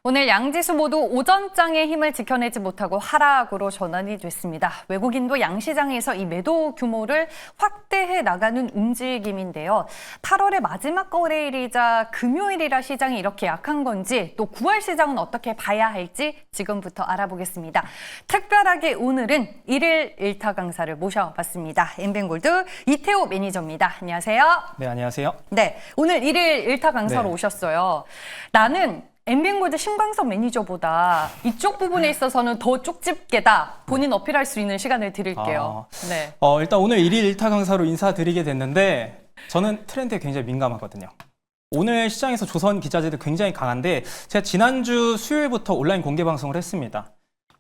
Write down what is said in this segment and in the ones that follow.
오늘 양지수 모두 오전장의 힘을 지켜내지 못하고 하락으로 전환이 됐습니다. 외국인도 양시장에서 이 매도 규모를 확대해 나가는 움직임인데요. 8월의 마지막 거래일이자 금요일이라 시장이 이렇게 약한 건지 또 9월 시장은 어떻게 봐야 할지 지금부터 알아보겠습니다. 특별하게 오늘은 1일 1타 강사를 모셔봤습니다. 엠뱅골드 이태호 매니저입니다. 안녕하세요. 네, 안녕하세요. 네, 오늘 1일 1타 강사로 네. 오셨어요. 나는 엠뱅골드 신광석 매니저보다 이쪽 부분에 있어서는 더 쪽집게다. 본인 어필할 수 있는 시간을 드릴게요. 네. 일단 오늘 1일 1타 강사로 인사드리게 됐는데 저는 트렌드에 굉장히 민감하거든요. 오늘 시장에서 조선 기자재들 굉장히 강한데 제가 지난주 수요일부터 온라인 공개 방송을 했습니다.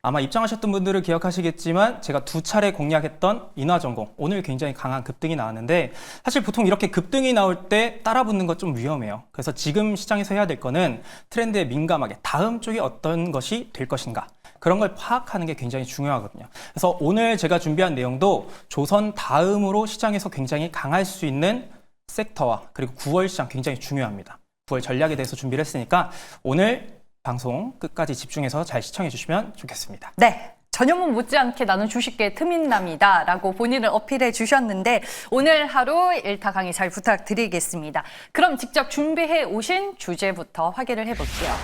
아마 입장하셨던 분들을 기억하시겠지만 제가 2차례 공략했던 인화전공, 오늘 굉장히 강한 급등이 나왔는데 사실 보통 이렇게 급등이 나올 때 따라 붙는 건 좀 위험해요. 그래서 지금 시장에서 해야 될 거는 트렌드에 민감하게 다음 쪽이 어떤 것이 될 것인가, 그런 걸 파악하는 게 굉장히 중요하거든요. 그래서 오늘 제가 준비한 내용도 조선 다음으로 시장에서 굉장히 강할 수 있는 섹터와 그리고 9월 시장 굉장히 중요합니다. 9월 전략에 대해서 준비를 했으니까 오늘 방송 끝까지 집중해서 잘 시청해 주시면 좋겠습니다. 네. 전현무 못지않게 나는 주식계 트민남이다 라고 본인을 어필해 주셨는데 오늘 하루 1타 강의 잘 부탁드리겠습니다. 그럼 직접 준비해 오신 주제부터 확인을 해볼게요.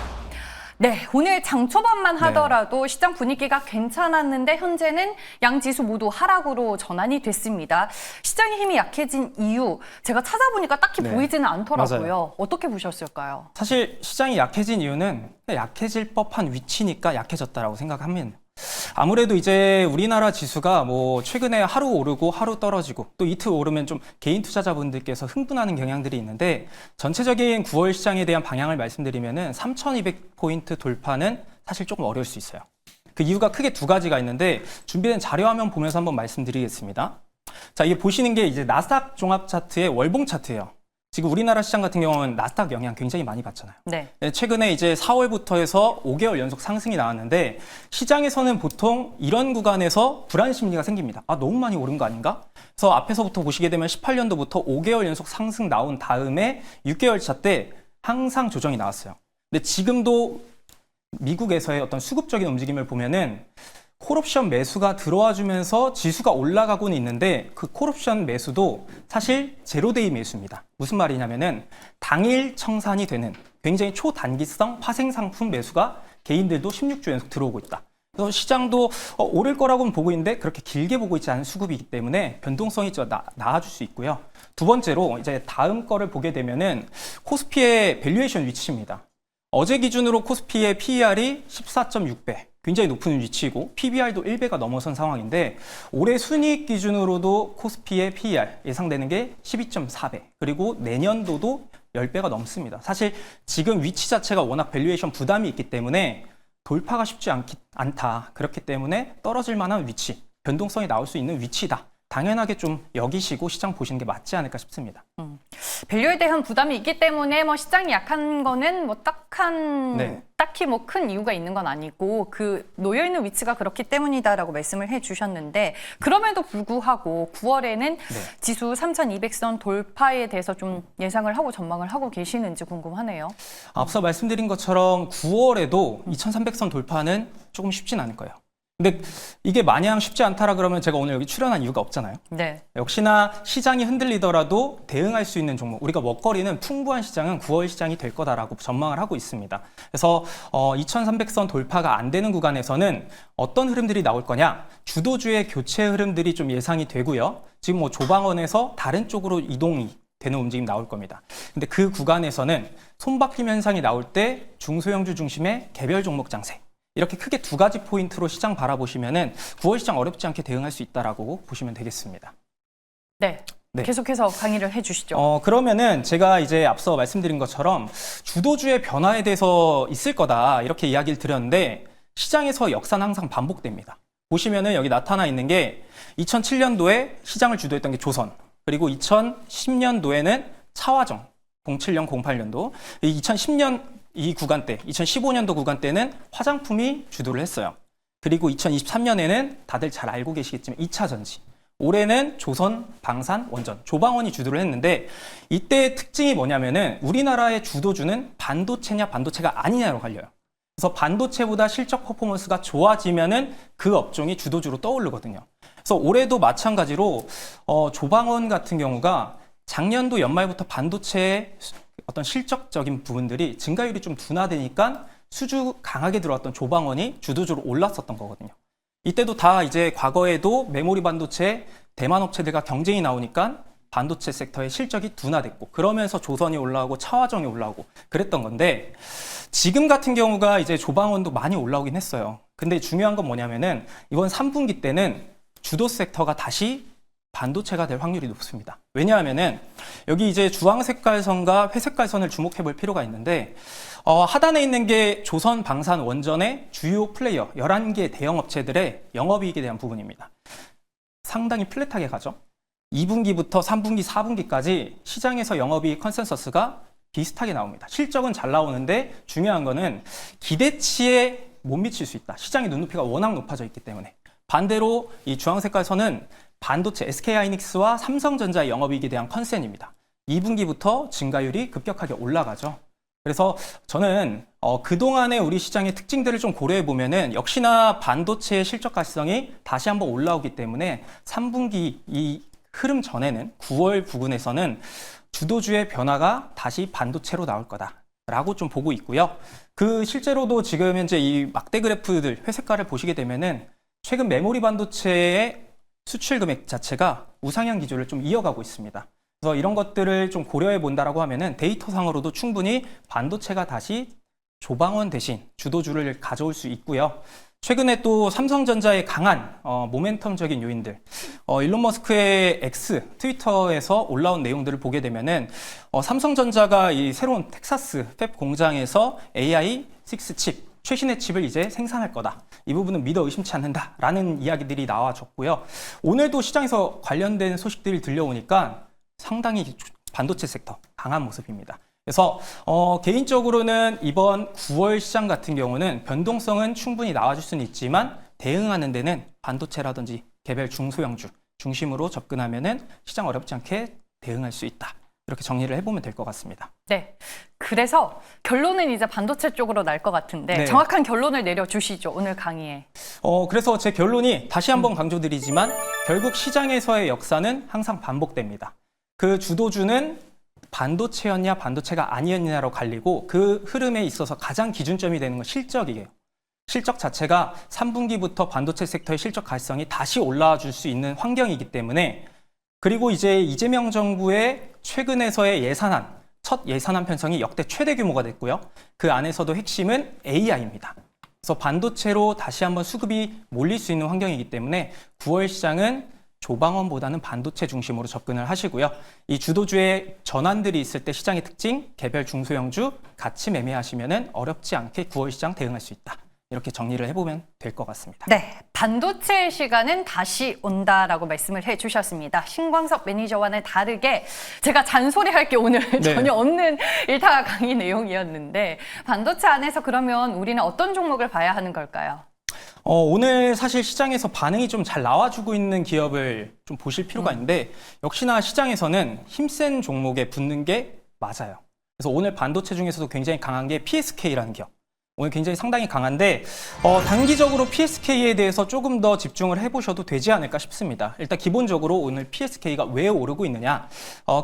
네, 오늘 장 초반만 하더라도 시장 분위기가 괜찮았는데 현재는 양 지수 모두 하락으로 전환이 됐습니다. 시장의 힘이 약해진 이유 제가 찾아보니까 딱히 보이지는 않더라고요. 맞아요. 어떻게 보셨을까요? 사실 시장이 약해진 이유는 약해질 법한 위치니까 약해졌다라고 생각합니다. 아무래도 이제 우리나라 지수가 뭐 최근에 하루 오르고 하루 떨어지고 또 이틀 오르면 좀 개인 투자자분들께서 흥분하는 경향들이 있는데 전체적인 9월 시장에 대한 방향을 말씀드리면은 3,200포인트 돌파는 사실 조금 어려울 수 있어요. 그 이유가 크게 두 가지가 있는데 준비된 자료화면 보면서 한번 말씀드리겠습니다. 자, 이게 보시는 게 이제 나스닥 종합 차트의 월봉 차트예요. 지금 우리나라 시장 같은 경우는 나스닥 영향 굉장히 많이 받잖아요. 네. 최근에 이제 4월부터 해서 5개월 연속 상승이 나왔는데 시장에서는 보통 이런 구간에서 불안 심리가 생깁니다. 아, 너무 많이 오른 거 아닌가? 그래서 앞에서부터 보시게 되면 18년도부터 5개월 연속 상승 나온 다음에 6개월 차 때 항상 조정이 나왔어요. 근데 지금도 미국에서의 어떤 수급적인 움직임을 보면은 콜옵션 매수가 들어와 주면서 지수가 올라가고는 있는데 그 콜옵션 매수도 사실 제로데이 매수입니다. 무슨 말이냐면은 당일 청산이 되는 굉장히 초단기성 파생 상품 매수가 개인들도 16주 연속 들어오고 있다. 그래서 시장도 오를 거라고는 보고 있는데 그렇게 길게 보고 있지 않은 수급이기 때문에 변동성이 좀 나아질 수 있고요. 두 번째로 이제 다음 거를 보게 되면은 코스피의 밸류에이션 위치입니다. 어제 기준으로 코스피의 PER이 14.6배. 굉장히 높은 위치이고 PBR도 1배가 넘어선 상황인데 올해 순이익 기준으로도 코스피의 PER 예상되는 게 12.4배, 그리고 내년도도 10배가 넘습니다. 사실 지금 위치 자체가 워낙 밸류에이션 부담이 있기 때문에 돌파가 쉽지 않다. 그렇기 때문에 떨어질 만한 위치, 변동성이 나올 수 있는 위치다. 당연하게 좀 여기시고 시장 보시는 게 맞지 않을까 싶습니다. 밸류에 대한 부담이 있기 때문에 뭐 시장이 약한 거는 뭐 딱히 뭐 큰 이유가 있는 건 아니고 그 놓여 있는 위치가 그렇기 때문이다라고 말씀을 해주셨는데 그럼에도 불구하고 9월에는 지수 3,200선 돌파에 대해서 좀 예상을 하고 전망을 하고 계시는지 궁금하네요. 앞서 말씀드린 것처럼 9월에도 2,300선 돌파는 조금 쉽진 않을 거예요. 근데 이게 마냥 쉽지 않다라 그러면 제가 오늘 여기 출연한 이유가 없잖아요. 네. 역시나 시장이 흔들리더라도 대응할 수 있는 종목, 우리가 먹거리는 풍부한 시장은 9월 시장이 될 거다라고 전망을 하고 있습니다. 그래서 2,300선 돌파가 안 되는 구간에서는 어떤 흐름들이 나올 거냐? 주도주의 교체 흐름들이 좀 예상이 되고요. 지금 뭐 조방원에서 다른 쪽으로 이동이 되는 움직임 나올 겁니다. 근데 그 구간에서는 손바뀜 현상이 나올 때 중소형주 중심의 개별 종목 장세, 이렇게 크게 두 가지 포인트로 시장 바라보시면은 9월 시장 어렵지 않게 대응할 수 있다라고 보시면 되겠습니다. 네. 계속해서 강의를 해주시죠. 그러면은 제가 이제 앞서 말씀드린 것처럼 주도주의 변화에 대해서 있을 거다 이렇게 이야기를 드렸는데 시장에서 역사는 항상 반복됩니다. 보시면은 여기 나타나 있는 게 2007년도에 시장을 주도했던 게 조선, 그리고 2010년도에는 차화정, 07년, 08년도, 2010년 이 구간 때, 2015년도 구간 때는 화장품이 주도를 했어요. 그리고 2023년에는 다들 잘 알고 계시겠지만 2차 전지, 올해는 조선, 방산, 원전, 조방원이 주도를 했는데 이때의 특징이 뭐냐면은 우리나라의 주도주는 반도체냐 반도체가 아니냐로 갈려요. 그래서 반도체보다 실적 퍼포먼스가 좋아지면은 그 업종이 주도주로 떠오르거든요. 그래서 올해도 마찬가지로 조방원 같은 경우가 작년도 연말부터 반도체의 어떤 실적적인 부분들이 증가율이 좀 둔화되니까 수주 강하게 들어왔던 조방원이 주도주로 올랐었던 거거든요. 이때도 다 이제 과거에도 메모리 반도체 대만 업체들과 경쟁이 나오니까 반도체 섹터의 실적이 둔화됐고 그러면서 조선이 올라오고 차화정이 올라오고 그랬던 건데 지금 같은 경우가 이제 조방원도 많이 올라오긴 했어요. 근데 중요한 건 뭐냐면은 이번 3분기 때는 주도 섹터가 다시 반도체가 될 확률이 높습니다. 왜냐하면은 여기 이제 주황 색깔 선과 회색 깔 선을 주목해 볼 필요가 있는데 하단에 있는 게 조선 방산 원전의 주요 플레이어 11개 대형 업체들의 영업이익에 대한 부분입니다. 상당히 플랫하게 가죠. 2분기부터 3분기, 4분기까지 시장에서 영업이익 컨센서스가 비슷하게 나옵니다. 실적은 잘 나오는데 중요한 거는 기대치에 못 미칠 수 있다. 시장의 눈높이가 워낙 높아져 있기 때문에. 반대로 이 주황 색깔 선은 반도체 SK하이닉스와 삼성전자의 영업이익에 대한 컨센입니다. 2분기부터 증가율이 급격하게 올라가죠. 그래서 저는 그동안의 우리 시장의 특징들을 좀 고려해 보면은 역시나 반도체의 실적 가시성이 다시 한번 올라오기 때문에 3분기 이 흐름 전에는 9월 부근에서는 주도주의 변화가 다시 반도체로 나올 거다라고 좀 보고 있고요. 그 실제로도 지금 현재 이 막대 그래프들 회색깔을 보시게 되면은 최근 메모리 반도체의 수출 금액 자체가 우상향 기조를 좀 이어가고 있습니다. 그래서 이런 것들을 좀 고려해 본다라고 하면은 데이터상으로도 충분히 반도체가 다시 조방원 대신 주도주를 가져올 수 있고요. 최근에 또 삼성전자의 강한 모멘텀적인 요인들, 일론 머스크의 X 트위터에서 올라온 내용들을 보게 되면은 삼성전자가 이 새로운 텍사스 팹 공장에서 AI6 칩 최신의 칩을 이제 생산할 거다. 이 부분은 믿어 의심치 않는다라는 이야기들이 나와줬고요. 오늘도 시장에서 관련된 소식들이 들려오니까 상당히 반도체 섹터 강한 모습입니다. 그래서 개인적으로는 이번 9월 시장 같은 경우는 변동성은 충분히 나와줄 수는 있지만 대응하는 데는 반도체라든지 개별 중소형주 중심으로 접근하면은 시장 어렵지 않게 대응할 수 있다. 이렇게 정리를 해보면 될 것 같습니다. 네. 그래서 결론은 이제 반도체 쪽으로 날 것 같은데 네. 정확한 결론을 내려주시죠. 오늘 강의에. 그래서 제 결론이 다시 한번 강조드리지만 결국 시장에서의 역사는 항상 반복됩니다. 그 주도주는 반도체였냐 반도체가 아니었냐로 갈리고 그 흐름에 있어서 가장 기준점이 되는 건 실적이에요. 실적 자체가 3분기부터 반도체 섹터의 실적 가시성이 다시 올라와 줄 수 있는 환경이기 때문에 그리고 이제 이재명 정부의 최근에서의 예산안, 첫 예산안 편성이 역대 최대 규모가 됐고요. 그 안에서도 핵심은 AI입니다. 그래서 반도체로 다시 한번 수급이 몰릴 수 있는 환경이기 때문에 9월 시장은 조방원보다는 반도체 중심으로 접근을 하시고요. 이 주도주의 전환들이 있을 때 시장의 특징, 개별 중소형주 같이 매매하시면은 어렵지 않게 9월 시장 대응할 수 있다. 이렇게 정리를 해보면 될 것 같습니다. 네, 반도체의 시간은 다시 온다라고 말씀을 해주셨습니다. 신광석 매니저와는 다르게 제가 잔소리할 게 오늘 네. 전혀 없는 일타 강의 내용이었는데 반도체 안에서 그러면 우리는 어떤 종목을 봐야 하는 걸까요? 오늘 사실 시장에서 반응이 좀 잘 나와주고 있는 기업을 좀 보실 필요가 있는데 역시나 시장에서는 힘센 종목에 붙는 게 맞아요. 그래서 오늘 반도체 중에서도 굉장히 강한 게 PSK라는 기업. 오늘 굉장히 상당히 강한데 단기적으로 PSK에 대해서 조금 더 집중을 해보셔도 되지 않을까 싶습니다. 일단 기본적으로 오늘 PSK가 왜 오르고 있느냐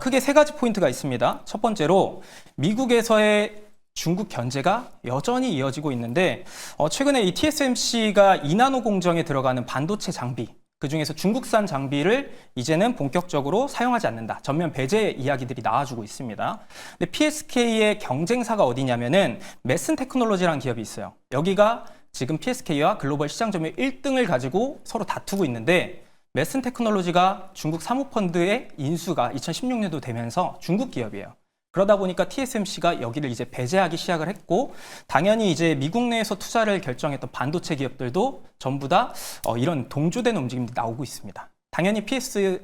크게 세 가지 포인트가 있습니다. 첫 번째로 미국에서의 중국 견제가 여전히 이어지고 있는데 최근에 이 TSMC가 2나노 공정에 들어가는 반도체 장비 그중에서 중국산 장비를 이제는 본격적으로 사용하지 않는다. 전면 배제 이야기들이 나와주고 있습니다. 근데 PSK의 경쟁사가 어디냐면은 메슨 테크놀로지라는 기업이 있어요. 여기가 지금 PSK와 글로벌 시장 점유율 1등을 가지고 서로 다투고 있는데 메슨 테크놀로지가 중국 사모펀드의 인수가 2016년도 되면서 중국 기업이에요. 그러다 보니까 TSMC가 여기를 이제 배제하기 시작을 했고 당연히 이제 미국 내에서 투자를 결정했던 반도체 기업들도 전부 다 이런 동조되는 움직임이 나오고 있습니다. 당연히 PSK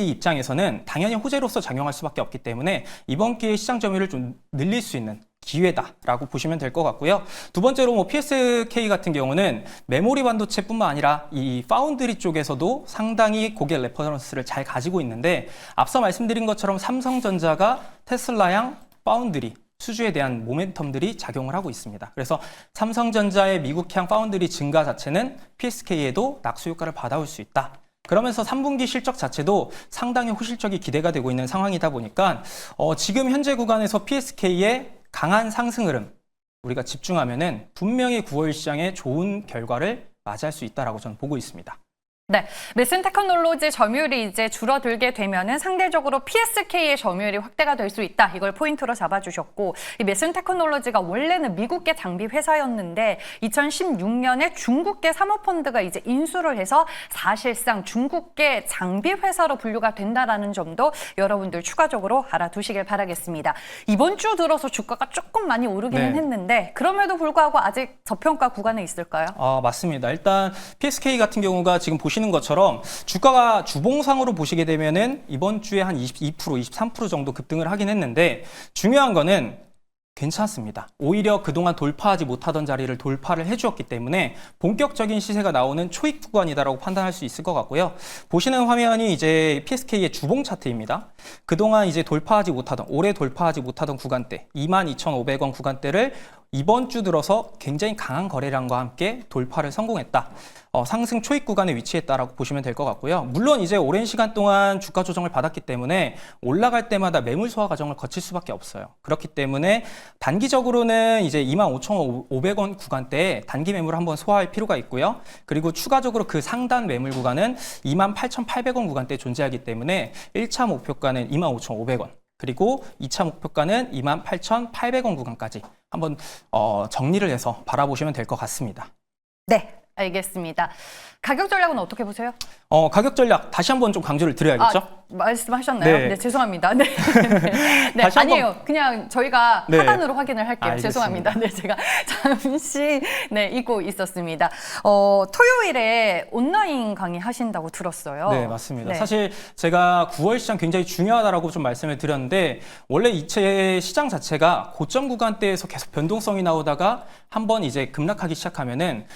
입장에서는 당연히 호재로서 작용할 수밖에 없기 때문에 이번 기회에 시장 점유율을 좀 늘릴 수 있는 기회다라고 보시면 될 것 같고요. 두 번째로 PSK 같은 경우는 메모리 반도체뿐만 아니라 이 파운드리 쪽에서도 상당히 고객 레퍼런스를 잘 가지고 있는데 앞서 말씀드린 것처럼 삼성전자가 테슬라양 파운드리 수주에 대한 모멘텀들이 작용을 하고 있습니다. 그래서 삼성전자의 미국향 파운드리 증가 자체는 PSK에도 낙수 효과를 받아올 수 있다. 그러면서 3분기 실적 자체도 상당히 호실적이 기대가 되고 있는 상황이다 보니까 지금 현재 구간에서 PSK의 강한 상승 흐름 우리가 집중하면은 분명히 9월 시장에 좋은 결과를 맞이할 수 있다라고 저는 보고 있습니다. 네, 메슨 테크놀로지 점유율이 이제 줄어들게 되면은 상대적으로 PSK의 점유율이 확대가 될 수 있다. 이걸 포인트로 잡아주셨고, 이 메슨 테크놀로지가 원래는 미국계 장비 회사였는데 2016년에 중국계 사모펀드가 이제 인수를 해서 사실상 중국계 장비 회사로 분류가 된다라는 점도 여러분들 추가적으로 알아두시길 바라겠습니다. 이번 주 들어서 주가가 조금 많이 오르기는 네. 했는데 그럼에도 불구하고 아직 저평가 구간에 있을까요? 맞습니다. 일단 PSK 같은 경우가 지금 보시는 것처럼 주가가 주봉상으로 보시게 되면은 이번 주에 한 22%, 23% 정도 급등을 하긴 했는데 중요한 거는 괜찮습니다. 오히려 그동안 돌파하지 못하던 자리를 돌파를 해주었기 때문에 본격적인 시세가 나오는 초입 구간이다라고 판단할 수 있을 것 같고요. 보시는 화면이 이제 PSK의 주봉 차트입니다. 그동안 이제 올해 돌파하지 못하던 구간대, 22,500원 구간대를 이번 주 들어서 굉장히 강한 거래량과 함께 돌파를 성공했다. 상승 초입 구간에 위치했다라고 보시면 될 것 같고요. 물론 이제 오랜 시간 동안 주가 조정을 받았기 때문에 올라갈 때마다 매물 소화 과정을 거칠 수밖에 없어요. 그렇기 때문에 단기적으로는 이제 25,500원 구간대에 단기 매물을 한번 소화할 필요가 있고요. 그리고 추가적으로 그 상단 매물 구간은 28,800원 구간대에 존재하기 때문에 1차 목표가는 25,500원. 그리고 2차 목표가는 28,800원 구간까지 한번 정리를 해서 바라보시면 될 것 같습니다. 네, 알겠습니다. 가격 전략은 어떻게 보세요? 가격 전략 다시 한번 좀 강조를 드려야겠죠? 말씀하셨나요? 네. 네, 죄송합니다. 네, 네, 다시 한번- 아니에요. 그냥 저희가 네. 하단으로 확인을 할게요. 알겠습니다. 죄송합니다. 네, 제가 잠시 잊고 있었습니다. 토요일에 온라인 강의 하신다고 들었어요. 네, 맞습니다. 네. 사실 제가 9월 시장 굉장히 중요하다라고 좀 말씀을 드렸는데 원래 이체 시장 자체가 고점 구간대에서 계속 변동성이 나오다가 한번 이제 급락하기 시작하면은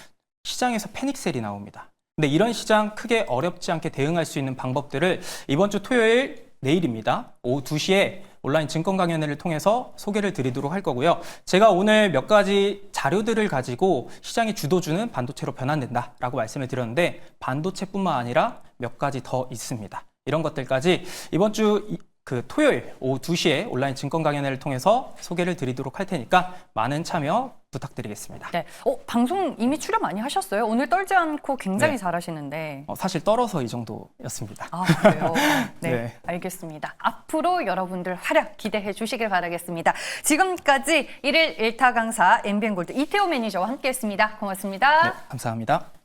시장에서 패닉셀이 나옵니다. 근데 이런 시장 크게 어렵지 않게 대응할 수 있는 방법들을 이번 주 토요일 내일입니다. 오후 2시에 온라인 증권 강연회를 통해서 소개를 드리도록 할 거고요. 제가 오늘 몇 가지 자료들을 가지고 시장의 주도주는 반도체로 변환된다라고 말씀을 드렸는데 반도체뿐만 아니라 몇 가지 더 있습니다. 이런 것들까지 이번 주 토요일 오후 2시에 온라인 증권 강연회를 통해서 소개를 드리도록 할 테니까 많은 참여 부탁드리겠습니다. 네. 방송 이미 출연 많이 하셨어요? 오늘 떨지 않고 굉장히 네. 잘하시는데. 사실 떨어서 이 정도였습니다. 아, 그래요? 네, 네. 알겠습니다. 앞으로 여러분들 활약 기대해 주시길 바라겠습니다. 지금까지 1일 1타 강사 MBN골드 이태호 매니저와 함께했습니다. 고맙습니다. 네, 감사합니다.